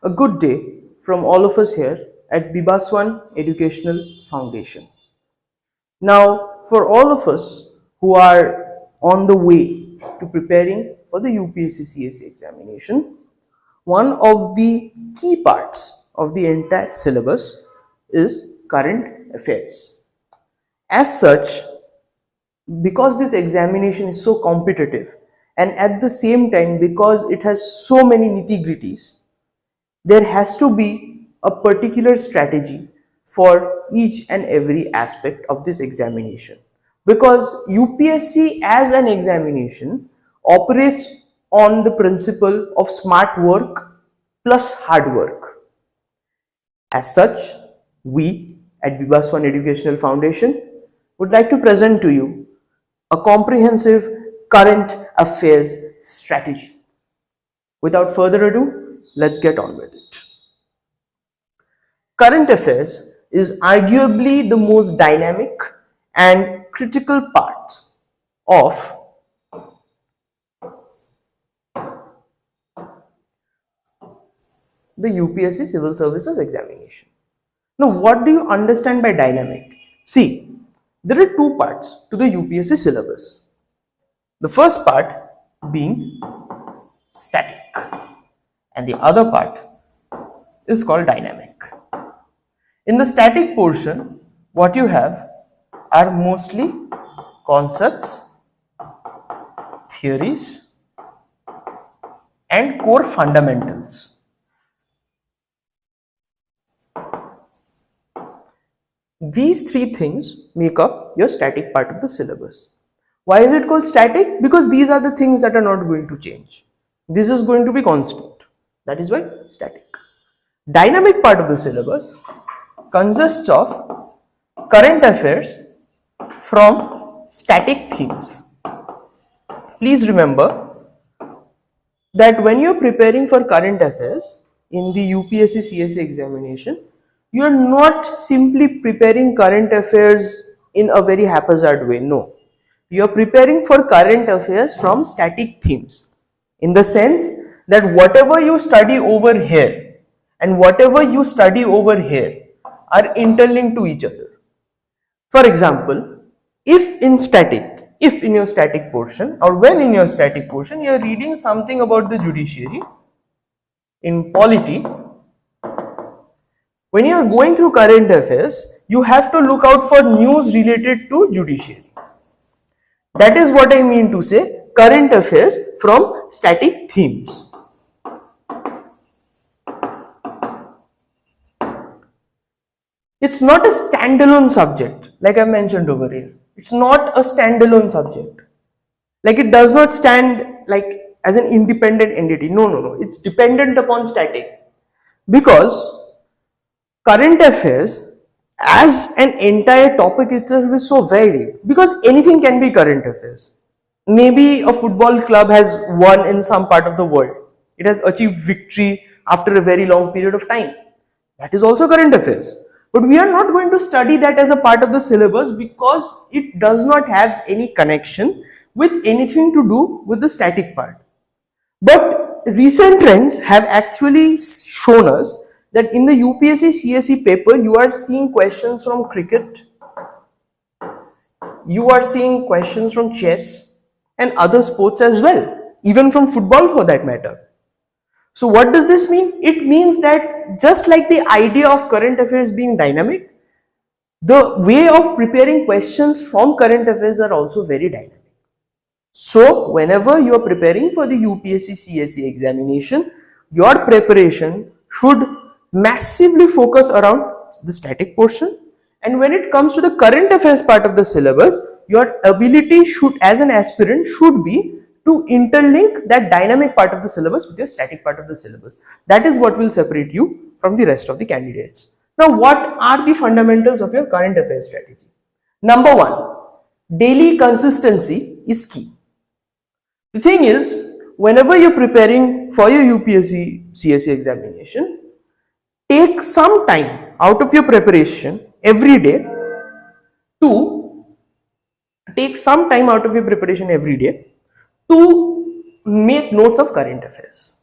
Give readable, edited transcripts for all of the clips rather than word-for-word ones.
A good day from all of us here at Bibaswan Educational Foundation. Now, for all of us who are on the way to preparing for the UPSC CSE examination, one of the key parts of the entire syllabus is current affairs. As such, because this examination is so competitive and at the same time because it has so many nitty-gritties, there has to be a particular strategy for each and every aspect of this examination, because UPSC as an examination operates on the principle of smart work plus hard work. As such, we at Bibaswan Educational Foundation would like to present to you a comprehensive current affairs strategy. Without further ado, let's get on with it. Current affairs is arguably the most dynamic and critical part of the UPSC Civil Services examination. Now, what do you understand by dynamic? See, there are two parts to the UPSC syllabus. The first part being static, and the other part is called dynamic. In the static portion, what you have are mostly concepts, theories, and core fundamentals. These three things make up your static part of the syllabus. Why is it called static? Because these are the things that are not going to change. This is going to be constant. That is why static. Dynamic part of the syllabus consists of current affairs from static themes. Please remember that when you are preparing for current affairs in the UPSC CSE examination, you are not simply preparing current affairs in a very haphazard way. No. You are preparing for current affairs from static themes, in the sense that whatever you study over here and whatever you study over here are interlinked to each other. For example, if in your static portion, or when in your static portion you are reading something about the judiciary in polity, when you are going through current affairs, you have to look out for news related to judiciary. That is what I mean to say current affairs from static themes. It's not a standalone subject, like I mentioned over here. It's not a standalone subject. Like, it does not stand like as an independent entity. No. It's dependent upon static. Because current affairs as an entire topic itself is so varied, because anything can be current affairs. Maybe a football club has won in some part of the world. It has achieved victory after a very long period of time. That is also current affairs. But we are not going to study that as a part of the syllabus because it does not have any connection with anything to do with the static part. But recent trends have actually shown us that in the UPSC CSE paper, you are seeing questions from cricket, you are seeing questions from chess and other sports as well, even from football for that matter. So what does this mean? It means that just like the idea of current affairs being dynamic, the way of preparing questions from current affairs are also very dynamic. So whenever you are preparing for the UPSC CSE examination, your preparation should massively focus around the static portion, and when it comes to the current affairs part of the syllabus, your ability should, as an aspirant, should be to interlink that dynamic part of the syllabus with your static part of the syllabus. That is what will separate you from the rest of the candidates. Now, what are the fundamentals of your current affairs strategy? Number one, daily consistency is key. The thing is, whenever you're preparing for your UPSC CSE examination, take some time out of your preparation every day to make notes of current affairs.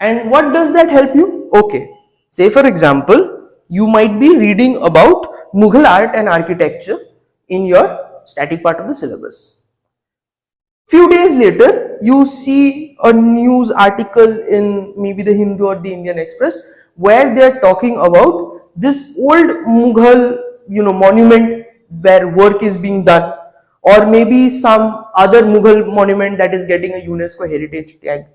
And what does that help you? Okay, say for example, you might be reading about Mughal art and architecture in your static part of the syllabus. Few days later, you see a news article in maybe the Hindu or the Indian Express where they are talking about this old Mughal, monument where work is being done, or maybe some other Mughal monument that is getting a UNESCO heritage tag.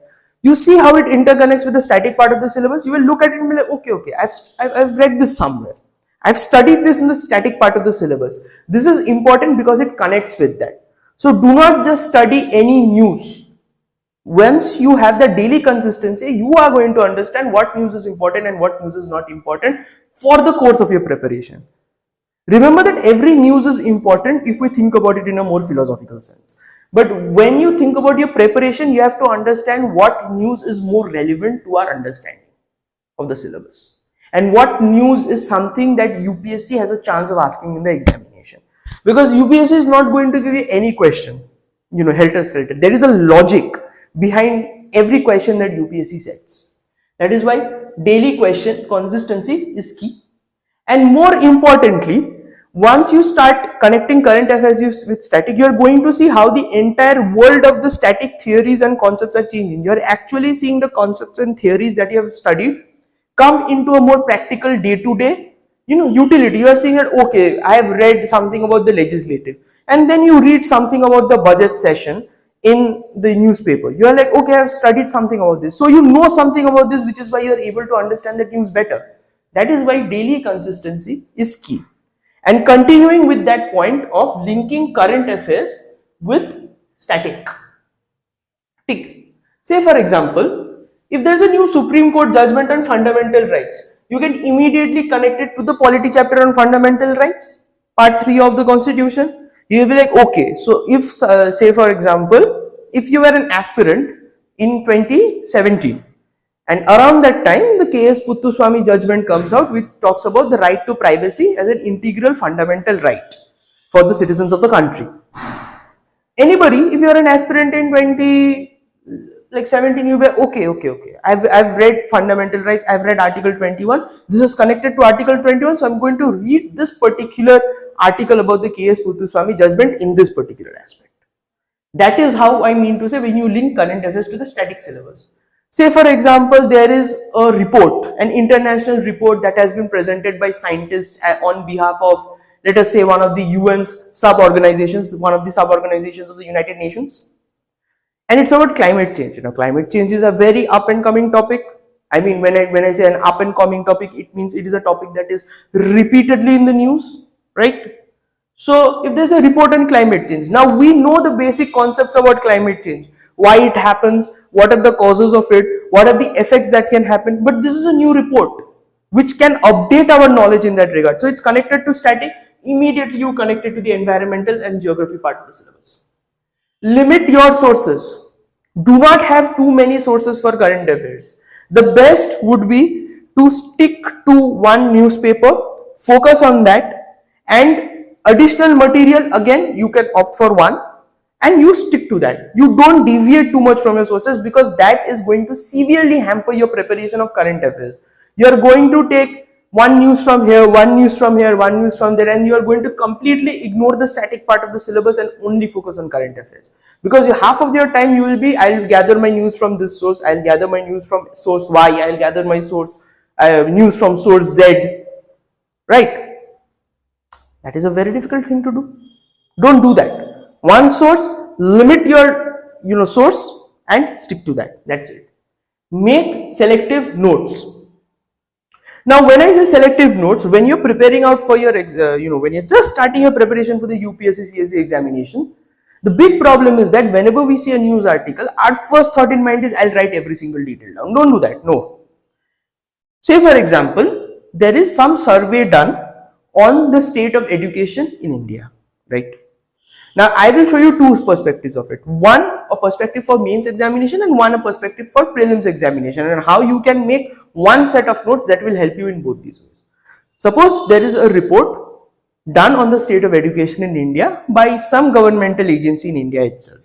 You see how it interconnects with the static part of the syllabus. You will look at it and be like, okay, I've read this somewhere. I've studied this in the static part of the syllabus. This is important because it connects with that. So do not just study any news. Once you have the daily consistency, you are going to understand what news is important and what news is not important for the course of your preparation. Remember that every news is important if we think about it in a more philosophical sense. But when you think about your preparation, you have to understand what news is more relevant to our understanding of the syllabus. And what news is something that UPSC has a chance of asking in the examination. Because UPSC is not going to give you any question, helter-skelter. There is a logic behind every question that UPSC sets. That is why daily question consistency is key. And more importantly, once you start connecting current affairs with static, you are going to see how the entire world of the static theories and concepts are changing. You are actually seeing the concepts and theories that you have studied come into a more practical day-to-day, utility. You are seeing that, okay, I have read something about the legislative, and then you read something about the budget session in the newspaper. You are like, okay, I have studied something about this. So you know something about this, which is why you are able to understand the news better. That is why daily consistency is key. And continuing with that point of linking current affairs with static. Say for example, if there is a new Supreme Court judgment on fundamental rights, you can immediately connect it to the polity chapter on fundamental rights, part 3 of the Constitution. You will be like, okay, so if say for example, if you were an aspirant in 2017, and around that time, the K.S. Puttuswamy judgment comes out, which talks about the right to privacy as an integral fundamental right for the citizens of the country. Anybody, if you are an aspirant in 2017, you'll be okay. I've read fundamental rights. I've read Article 21. This is connected to Article 21, so I'm going to read this particular article about the K.S. Puttuswamy judgment in this particular aspect. That is how I mean to say when you link current affairs to the static syllabus. Say for example, there is a report, an international report that has been presented by scientists on behalf of, let us say, one of the UN's sub-organizations, one of the sub-organizations of the United Nations. And it's about climate change. Climate change is a very up and coming topic. I mean, when I say an up and coming topic, it means it is a topic that is repeatedly in the news, right? So if there's a report on climate change, now we know the basic concepts about climate change. Why it happens, what are the causes of it, what are the effects that can happen. But this is a new report which can update our knowledge in that regard. So it's connected to static, immediately you connect it to the environmental and geography part of the syllabus. Limit your sources. Do not have too many sources for current affairs. The best would be to stick to one newspaper, focus on that, and additional material, again, you can opt for one. And you stick to that. You don't deviate too much from your sources, because that is going to severely hamper your preparation of current affairs. You are going to take one news from here, one news from here, one news from there, and you are going to completely ignore the static part of the syllabus and only focus on current affairs. Because half of your time you will be, I'll gather my news from this source, I'll gather my news from source Y, I'll gather my news from source Z, right? That is a very difficult thing to do. Don't do that. One source, limit your source and stick to that. That's it. Make selective notes. Now, when I say selective notes, when you're preparing out for your, when you're just starting your preparation for the UPSC CSE examination, the big problem is that whenever we see a news article, our first thought in mind is, I'll write every single detail down. Don't do that. No. Say for example, there is some survey done on the state of education in India, right? Now, I will show you two perspectives of it. One, a perspective for mains examination, and one, a perspective for prelims examination, and how you can make one set of notes that will help you in both these ways. Suppose there is a report done on the state of education in India by some governmental agency in India itself.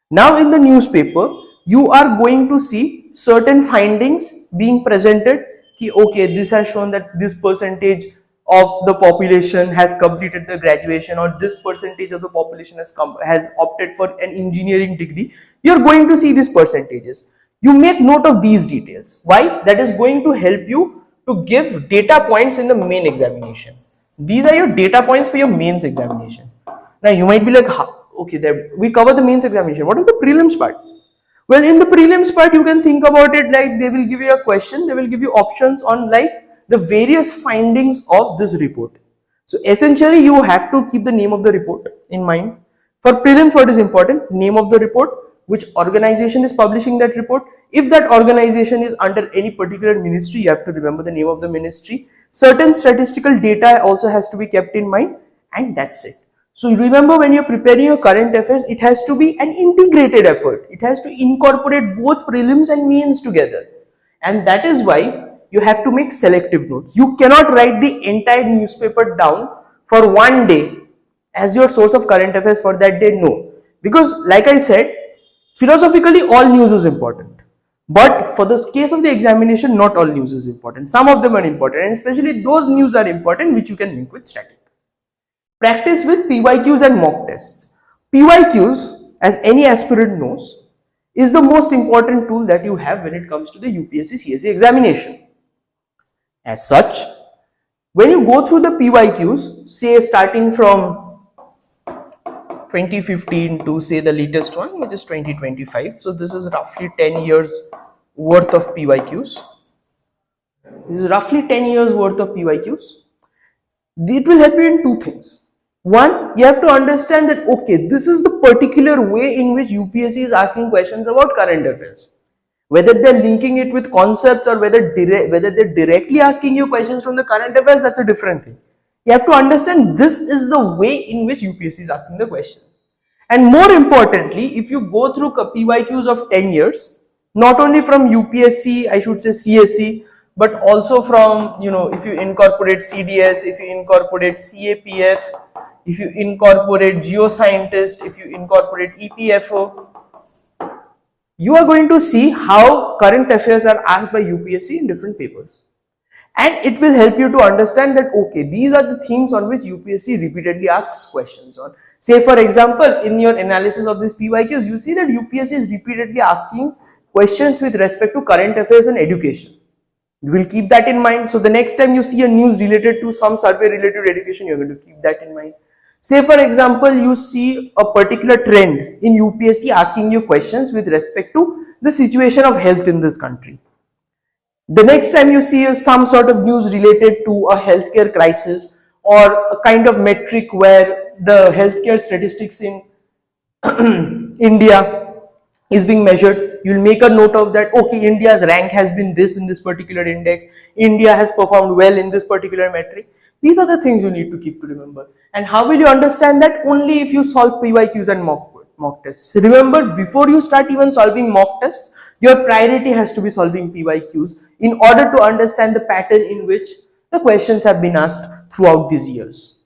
Now, in the newspaper, you are going to see certain findings being presented. Okay, this has shown that this percentage of the population has completed the graduation, or this percentage of the population has opted for an engineering degree. You're going to see these percentages. You make note of these details. Why? That is going to help you to give data points in the main examination. These are your data points for your mains examination. Now you might be like, okay, we cover the mains examination. What is the prelims part? Well, in the prelims part, you can think about it like they will give you a question, they will give you options on like the various findings of this report. So essentially, you have to keep the name of the report in mind. For prelims, what is important? Name of the report, which organization is publishing that report. If that organization is under any particular ministry, you have to remember the name of the ministry. Certain statistical data also has to be kept in mind, and that's it. So remember, when you're preparing your current affairs, it has to be an integrated effort. It has to incorporate both prelims and mains together. And that is why you have to make selective notes. You cannot write the entire newspaper down for one day as your source of current affairs for that day. No. Because like I said, philosophically all news is important. But for the case of the examination, not all news is important. Some of them are important, and especially those news are important which you can link with static. Practice with PYQs and mock tests. PYQs, as any aspirant knows, is the most important tool that you have when it comes to the UPSC CSE examination. As such, when you go through the PYQs, say starting from 2015 to say the latest one, which is 2025. So this is roughly 10 years worth of PYQs. This is roughly 10 years worth of PYQs. It will help you in two things. One, you have to understand that, okay, this is the particular way in which UPSC is asking questions about current affairs. Whether they're linking it with concepts or whether they're directly asking you questions from the current affairs, that's a different thing. You have to understand this is the way in which UPSC is asking the questions. And more importantly, if you go through PYQs of 10 years, not only from UPSC, I should say CSE, but also from, if you incorporate CDS, if you incorporate CAPF, if you incorporate geoscientist, if you incorporate EPFO, you are going to see how current affairs are asked by UPSC in different papers. And it will help you to understand that, okay, these are the themes on which UPSC repeatedly asks questions on. Say, for example, in your analysis of these PYQs, you see that UPSC is repeatedly asking questions with respect to current affairs and education. You will keep that in mind. So the next time you see a news related to some survey related to education, you're going to keep that in mind. Say, for example, you see a particular trend in UPSC asking you questions with respect to the situation of health in this country. The next time you see some sort of news related to a healthcare crisis or a kind of metric where the healthcare statistics in India is being measured, you'll make a note of that. Okay, India's rank has been this in this particular index. India has performed well in this particular metric. These are the things you need to keep to remember. And how will you understand that? Only if you solve PYQs and mock tests. Remember, before you start even solving mock tests, your priority has to be solving PYQs in order to understand the pattern in which the questions have been asked throughout these years.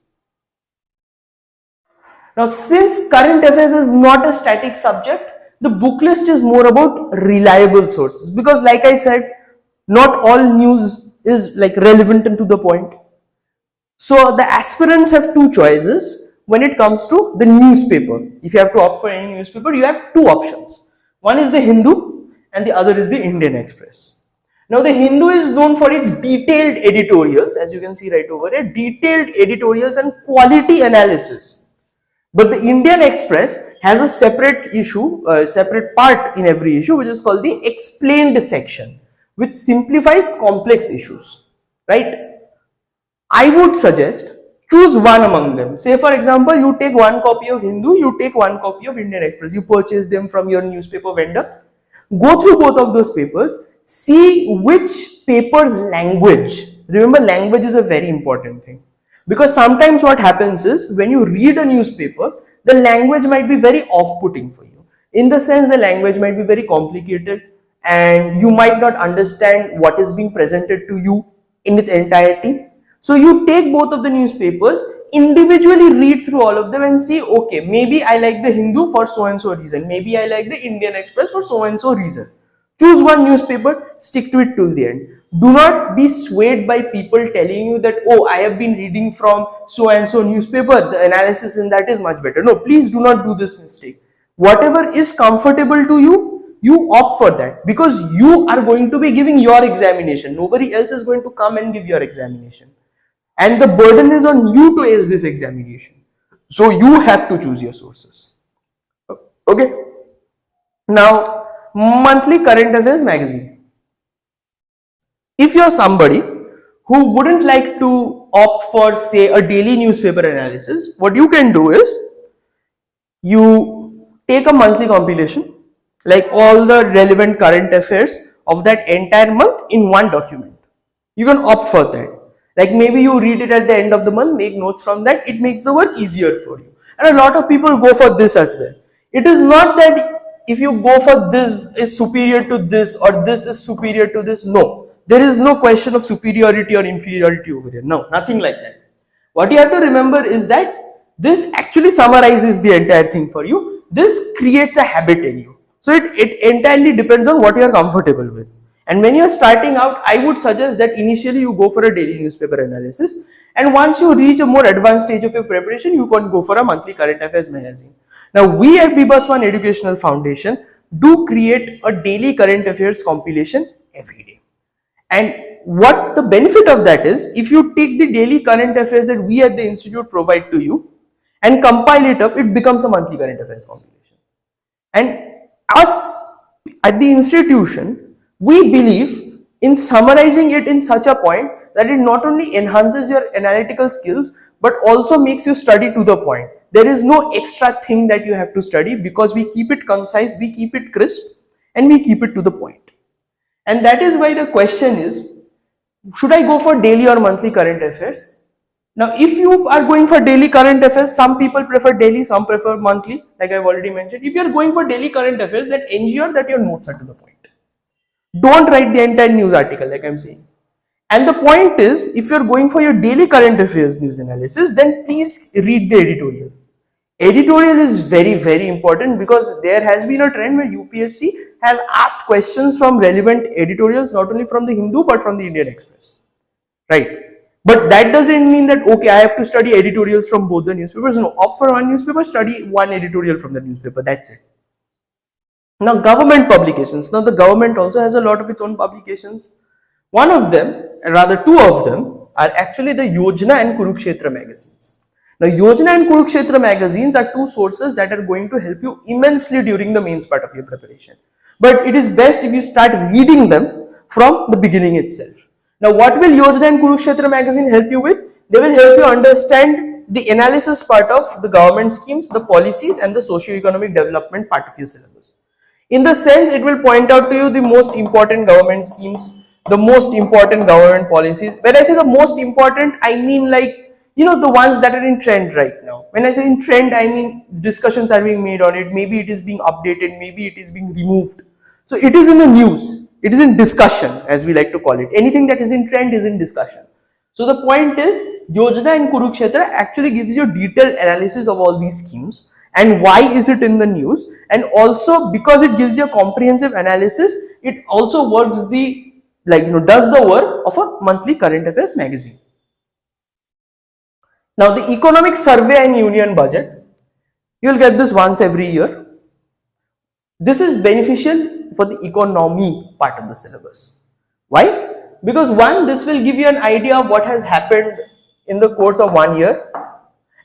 Now, since current affairs is not a static subject, the book list is more about reliable sources, because like I said, not all news is like relevant and to the point. So the aspirants have two choices when it comes to the newspaper. If you have to opt for any newspaper, you have two options. One is the Hindu and the other is the Indian Express. Now the Hindu is known for its detailed editorials, as you can see right over here, detailed editorials and quality analysis. But the Indian Express has a separate issue, separate part in every issue, which is called the explained section, which simplifies complex issues, right? I would suggest choose one among them. Say, for example, you take one copy of Hindu, you take one copy of Indian Express. You purchase them from your newspaper vendor. Go through both of those papers. See which paper's language. Remember, language is a very important thing. Because sometimes what happens is, when you read a newspaper, the language might be very off-putting for you. In the sense, the language might be very complicated and you might not understand what is being presented to you in its entirety. So you take both of the newspapers, individually read through all of them and see, okay, maybe I like the Hindu for so and so reason. Maybe I like the Indian Express for so and so reason. Choose one newspaper, stick to it till the end. Do not be swayed by people telling you that, oh, I have been reading from so and so newspaper, the analysis in that is much better. No, please do not do this mistake. Whatever is comfortable to you, you opt for that, because you are going to be giving your examination. Nobody else is going to come and give your examination. And the burden is on you to ace this examination. So you have to choose your sources. Okay. Now, monthly current affairs magazine. If you're somebody who wouldn't like to opt for, say, a daily newspaper analysis, what you can do is you take a monthly compilation, like all the relevant current affairs of that entire month in one document. You can opt for that. Like maybe you read it at the end of the month, make notes from that, it makes the work easier for you. And a lot of people go for this as well. It is not that if you go for this is superior to this or this is superior to this. No, there is no question of superiority or inferiority over here. No, nothing like that. What you have to remember is that this actually summarizes the entire thing for you. This creates a habit in you. So it entirely depends on what you are comfortable with. And when you're starting out, I would suggest that initially you go for a daily newspaper analysis. And once you reach a more advanced stage of your preparation, you can go for a monthly current affairs magazine. Now, we at Bibaswan Educational Foundation do create a daily current affairs compilation every day. And what the benefit of that is, if you take the daily current affairs that we at the institute provide to you and compile it up, it becomes a monthly current affairs compilation. And us at the institution, we believe in summarizing it in such a point that it not only enhances your analytical skills but also makes you study to the point. There is no extra thing that you have to study, because we keep it concise, we keep it crisp, and we keep it to the point. And that is why the question is, should I go for daily or monthly current affairs? Now, if you are going for daily current affairs, some people prefer daily, some prefer monthly, like I've already mentioned. If you are going for daily current affairs, then ensure that your notes are to the point. Don't write the entire news article, like I'm saying. And the point is, if you're going for your daily current affairs news analysis, then please read the editorial. Editorial is very, very important, because there has been a trend where UPSC has asked questions from relevant editorials, not only from the Hindu, but from the Indian Express. Right? But that doesn't mean that, okay, I have to study editorials from both the newspapers. No, opt for one newspaper, study one editorial from the newspaper. That's it. Now, government publications. Now, the government also has a lot of its own publications. One of them, rather two of them, are actually the Yojana and Kurukshetra magazines. Now, Yojana and Kurukshetra magazines are two sources that are going to help you immensely during the mains part of your preparation. But it is best if you start reading them from the beginning itself. Now, what will Yojana and Kurukshetra magazine help you with? They will help you understand the analysis part of the government schemes, the policies, and the socio-economic development part of your syllabus. In the sense, it will point out to you the most important government schemes, the most important government policies. When I say the most important, I mean like, the ones that are in trend right now. When I say in trend, I mean discussions are being made on it. Maybe it is being updated, maybe it is being removed. So it is in the news, it is in discussion, as we like to call it. Anything that is in trend is in discussion. So the point is, Yojana and Kurukshetra actually gives you a detailed analysis of all these schemes and why is it in the news, and also because it gives you a comprehensive analysis, it also works does the work of a monthly current affairs magazine. Now, the economic survey and union budget, you will get this once every year. This is beneficial for the economy part of the syllabus. Why? Because one, this will give you an idea of what has happened in the course of 1 year,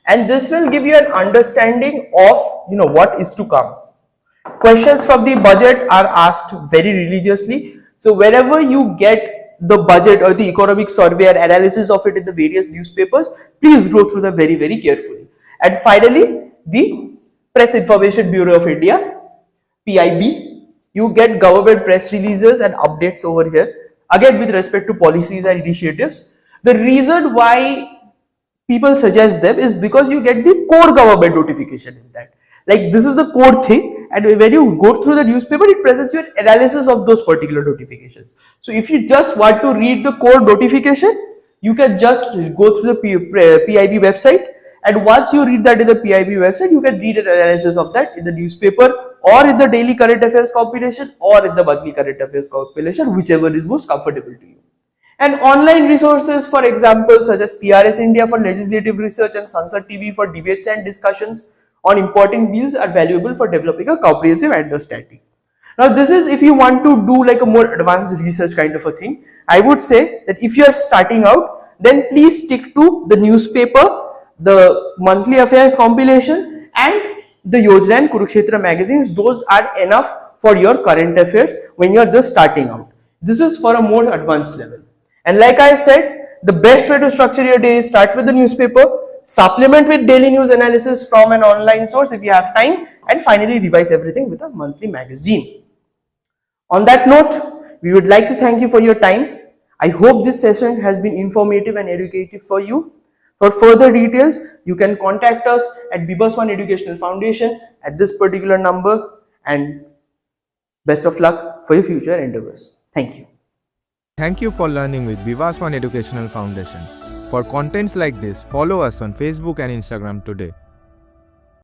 and this will give you an understanding of what is to come. Questions from the budget are asked very religiously. So wherever you get the budget or the economic survey or analysis of it in the various newspapers, please go through them very, very carefully. And finally, the Press Information Bureau of India, PIB, you get government press releases and updates over here, again with respect to policies and initiatives. The reason why people suggest them is because you get the core government notification in that. Like, this is the core thing, and when you go through the newspaper, it presents you an analysis of those particular notifications. So if you just want to read the core notification, you can just go through the PIB website and once you read that in the PIB website, you can read an analysis of that in the newspaper or in the daily current affairs compilation or in the monthly current affairs compilation, whichever is most comfortable to you. And online resources, for example, such as PRS India for legislative research and Sansad TV for debates and discussions on important bills, are valuable for developing a comprehensive understanding. Now, this is if you want to do like a more advanced research kind of a thing. I would say that if you are starting out, then please stick to the newspaper, the monthly affairs compilation, and the Yojana and Kurukshetra magazines. Those are enough for your current affairs when you are just starting out. This is for a more advanced level. And like I said, the best way to structure your day is start with the newspaper, supplement with daily news analysis from an online source if you have time, and finally revise everything with a monthly magazine. On that note, we would like to thank you for your time. I hope this session has been informative and educative for you. For further details, you can contact us at Bibaswan Educational Foundation at this particular number, and best of luck for your future endeavors. Thank you. Thank you for learning with Bibaswan Educational Foundation. For contents like this, follow us on Facebook and Instagram today.